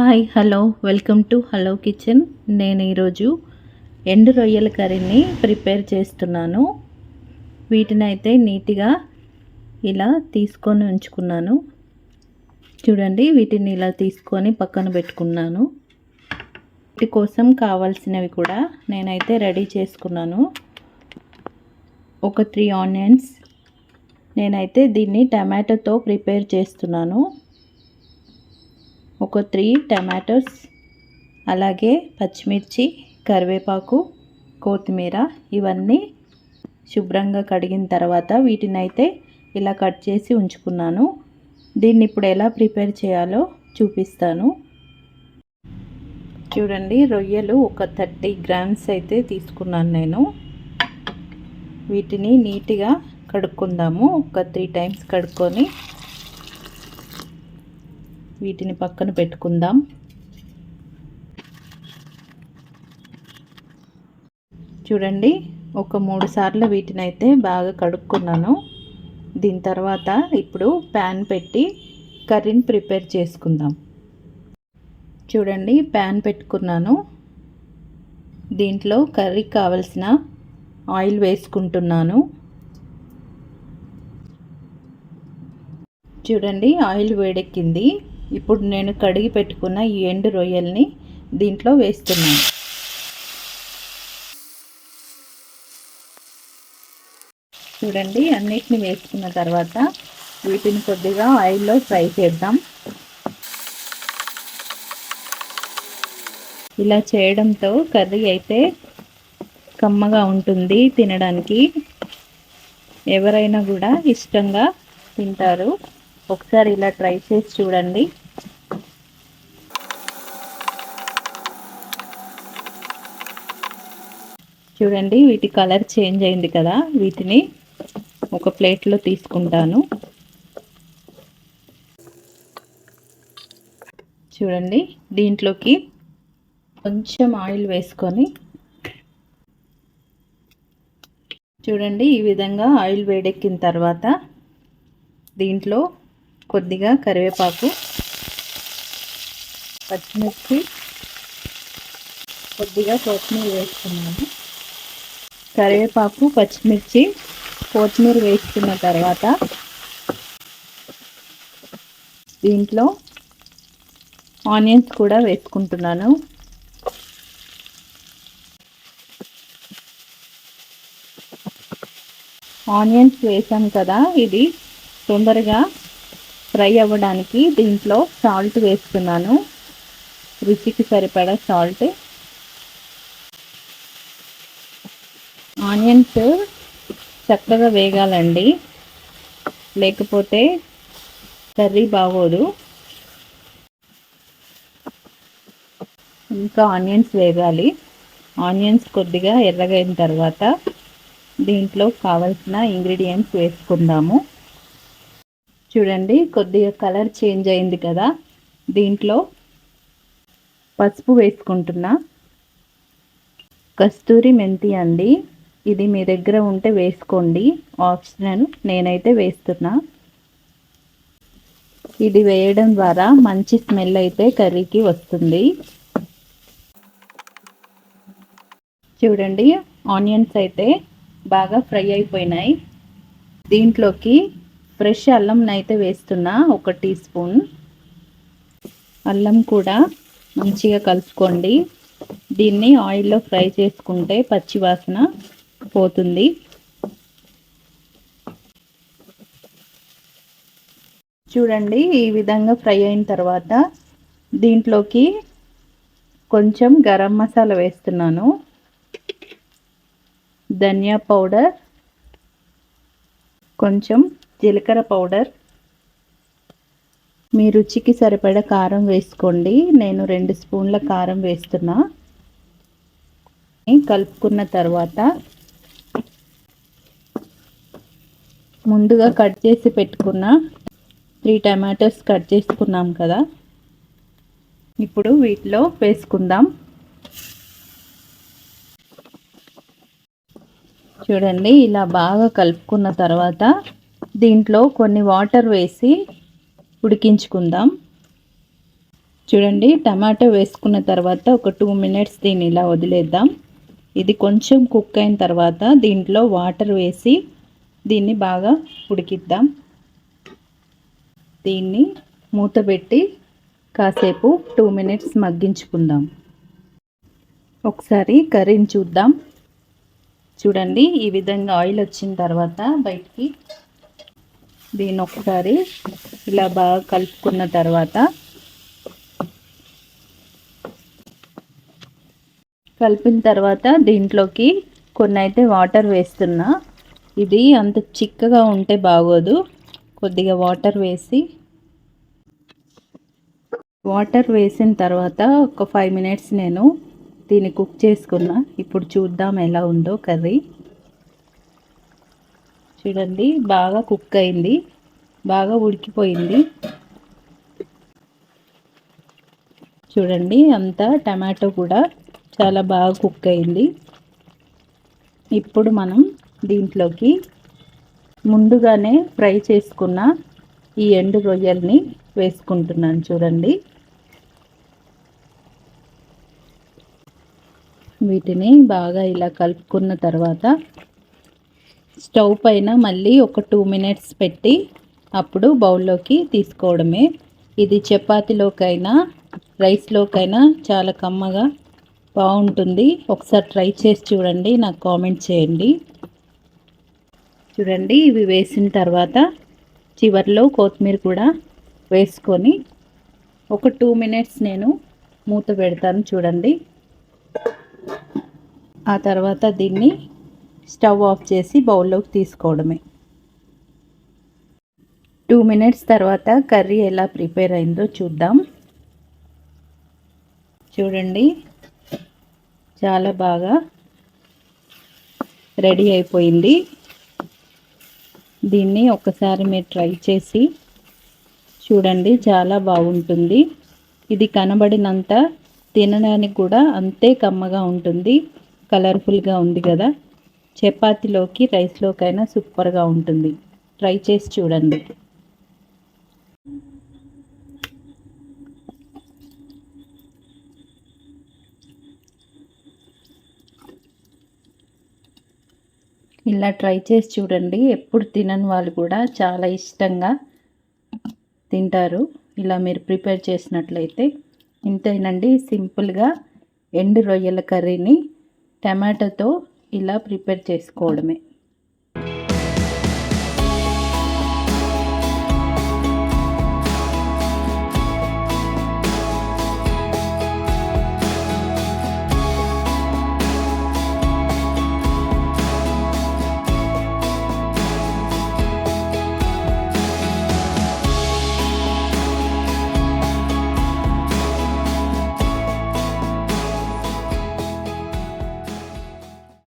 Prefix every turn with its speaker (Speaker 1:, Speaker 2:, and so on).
Speaker 1: Hi hello welcome to hello kitchen. నేను ఈరోజు ఎండు రొయ్యల కర్రీని ప్రిపేర్ చేస్తున్నాను. వీటిని అయితే నీట్గా ఇలా తీసుకొని ఉంచుకున్నాను. చూడండి, వీటిని ఇలా తీసుకొని పక్కన పెట్టుకున్నాను. వీటి కోసం కావాల్సినవి కూడా నేనైతే రెడీ చేసుకున్నాను. ఒక 3 ఆనియన్స్, నేనైతే దీన్ని టమాటోతో ప్రిపేర్ చేస్తున్నాను. ఒక 3 టమాటోస్, అలాగే పచ్చిమిర్చి, కరివేపాకు, కొత్తిమీర ఇవన్నీ శుభ్రంగా కడిగిన తర్వాత వీటిని అయితే ఇలా కట్ చేసి ఉంచుకున్నాను. దీన్ని ఇప్పుడు ఎలా ప్రిపేర్ చేయాలో చూపిస్తాను. చూడండి, రొయ్యలు ఒక 30 గ్రామ్స్ అయితే తీసుకున్నాను నేను. వీటిని నీట్గా కడుక్కుందాము. ఒక 3 టైమ్స్ కడుక్కొని వీటిని పక్కన పెట్టుకుందాం. చూడండి, ఒక 3 సార్లు వీటిని అయితే బాగా కడుక్కున్నాను. దీని తర్వాత ఇప్పుడు ప్యాన్ పెట్టి కర్రీని ప్రిపేర్ చేసుకుందాం. చూడండి, ప్యాన్ పెట్టుకున్నాను. దీంట్లో కర్రీకి కావలసిన ఆయిల్ వేసుకుంటున్నాను. చూడండి, ఆయిల్ వేడెక్కింది. ఇప్పుడు నేను కడిగి పెట్టుకున్న ఈ ఎండు రొయ్యల్ని దీంట్లో వేస్తున్నాను. చూడండి, అన్నిటిని వేసుకున్న తర్వాత వీటిని కొద్దిగా ఆయిల్లో ఫ్రై చేద్దాం. ఇలా చేయడంతో కర్రీ అయితే కమ్మగా ఉంటుంది తినడానికి. ఎవరైనా కూడా ఇష్టంగా తింటారు. ఒకసారి ఇలా ట్రై చేసి చూడండి. చూడండి, వీటి కలర్ చేంజ్ అయింది కదా. వీటిని ఒక ప్లేట్లో తీసుకుంటాను. చూడండి, దీంట్లోకి కొంచెం ఆయిల్ వేసుకొని చూడండి, ఈ విధంగా ఆయిల్ వేడెక్కిన తర్వాత దీంట్లో కొద్దిగా కరివేపాకు, పచ్చిమిర్చి, కొద్దిగా కొత్తిమీర వేసుకున్నాను. కరివేపాకు, పచ్చిమిర్చి, కొత్తిమీర వేసుకున్న తర్వాత దీంట్లో ఆనియన్స్ కూడా వేసుకుంటున్నాను. ఆనియన్స్ వేసాం కదా, ఇది తొందరగా ఫ్రై అవ్వడానికి దీంట్లో సాల్ట్ వేస్తున్నాను. రుచికి సరిపడా సాల్ట్. ఆనియన్స్ చక్కగా వేగాలండి, లేకపోతే కర్రీ బాగోదు. ఇంకా ఆనియన్స్ వేగాలి. ఆనియన్స్ కొద్దిగా ఎర్రగైన తర్వాత దీంట్లో కావలసిన ఇంగ్రీడియంట్స్ వేసుకుందాము. చూడండి, కొద్దిగా కలర్ చేంజ్ అయింది కదా. దీంట్లో పసుపు వేసుకుంటున్నా. కస్తూరి మెంతి అండి, ఇది మీ దగ్గర ఉంటే వేసుకోండి, ఆప్షనల్. నేనైతే వేస్తున్నా. ఇది వేయడం ద్వారా మంచి స్మెల్ అయితే కర్రీకి వస్తుంది. చూడండి, ఆనియన్స్ అయితే బాగా ఫ్రై అయిపోయినాయి. దీంట్లోకి ఫ్రెష్ అల్లం అయితే వేస్తున్నా, 1 టీ స్పూన్. అల్లం కూడా మంచిగా కలుపుకోండి. దీన్ని ఆయిల్లో ఫ్రై చేసుకుంటే పచ్చి వాసన పోతుంది. చూడండి, ఈ విధంగా ఫ్రై అయిన తర్వాత దీంట్లోకి కొంచెం గరం మసాలా వేస్తున్నాను, ధనియా పౌడర్, కొంచెం జీలకర్ర పౌడర్. మీ రుచికి సరిపడా కారం వేసుకోండి. నేను 2 స్పూన్ల కారం వేస్తున్నా. కలుపుకున్న తర్వాత ముందుగా కట్ చేసి పెట్టుకున్న 3 టమాటోస్ కట్ చేసుకున్నాం కదా, ఇప్పుడు వీటిలో వేసుకుందాం. చూడండి, ఇలా బాగా కలుపుకున్న తర్వాత దీంట్లో కొన్ని వాటర్ వేసి ఉడికించుకుందాం. చూడండి, టమాటో వేసుకున్న తర్వాత ఒక 2 మినిట్స్ దీన్ని ఇలా వదిలేద్దాం. ఇది కొంచెం కుక్ అయిన తర్వాత దీంట్లో వాటర్ వేసి దీన్ని బాగా ఉడికిద్దాం. దీన్ని మూత పెట్టి కాసేపు 2 మినిట్స్ మగ్గించుకుందాం. ఒకసారి కర్రీని చూద్దాం. చూడండి, ఈ విధంగా ఆయిల్ వచ్చిన తర్వాత బయటికి దీన్ని ఒకసారి ఇలా బాగా కలుపుకున్న తర్వాత కలిపిన తర్వాత దీంట్లోకి కొన్ని అయితే వాటర్ వేస్తున్నా. ఇది అంత చిక్కగా ఉంటే బాగోదు. కొద్దిగా వాటర్ వేసిన తర్వాత ఒక 5 మినిట్స్ నేను దీన్ని కుక్ చేసుకున్నా. ఇప్పుడు చూద్దాం ఎలా ఉందో కర్రీ. చూడండి, బాగా కుక్ అయింది, బాగా ఉడికిపోయింది. చూడండి, అంతా టమాటో కూడా చాలా బాగా కుక్ అయింది. ఇప్పుడు మనం దీంట్లోకి ముందుగానే ఫ్రై చేసుకున్న ఈ ఎండు రొయ్యల్ని వేసుకుంటున్నాను. చూడండి, వీటిని బాగా ఇలా కలుపుకున్న తర్వాత స్టవ్ పైన మళ్ళీ ఒక 2 మినిట్స్ పెట్టి అప్పుడు బౌల్లోకి తీసుకోవడమే. ఇది చపాతీలోకైనా రైస్లోకైనా చాలా కమ్మగా బాగుంటుంది. ఒకసారి ట్రై చేసి చూడండి, నాకు కామెంట్ చేయండి. చూడండి, ఇవి వేసిన తర్వాత చివర్లో కొత్తిమీర కూడా వేసుకొని ఒక 2 మినిట్స్ నేను మూత పెడతాను. చూడండి, ఆ తర్వాత దీన్ని స్టవ్ ఆఫ్ చేసి బౌల్లోకి తీసుకోవడమే. 2 మినిట్స్ తర్వాత కర్రీ ఎలా ప్రిపేర్ అయిందో చూద్దాం. చూడండి, చాలా బాగా రెడీ అయిపోయింది. దీన్ని ఒకసారి మీరు ట్రై చేసి చూడండి, చాలా బాగుంటుంది. ఇది కనబడినంత తినడానికి కూడా అంతే కమ్మగా ఉంటుంది. కలర్ఫుల్గా ఉంది కదా, చపాతీలోకి రైస్లోకైనా సూపర్గా ఉంటుంది. ట్రై చేసి చూడండి. ఇలా ట్రై చేసి చూడండి. ఎప్పుడు తినని వాళ్ళు కూడా చాలా ఇష్టంగా తింటారు ఇలా మీరు ప్రిపేర్ చేసినట్లయితే. ఇంతేనండి, సింపుల్గా ఎండు రొయ్యల కర్రీని టమాటోతో ఇలా ప్రిపేర్ చేసుకోవడమే.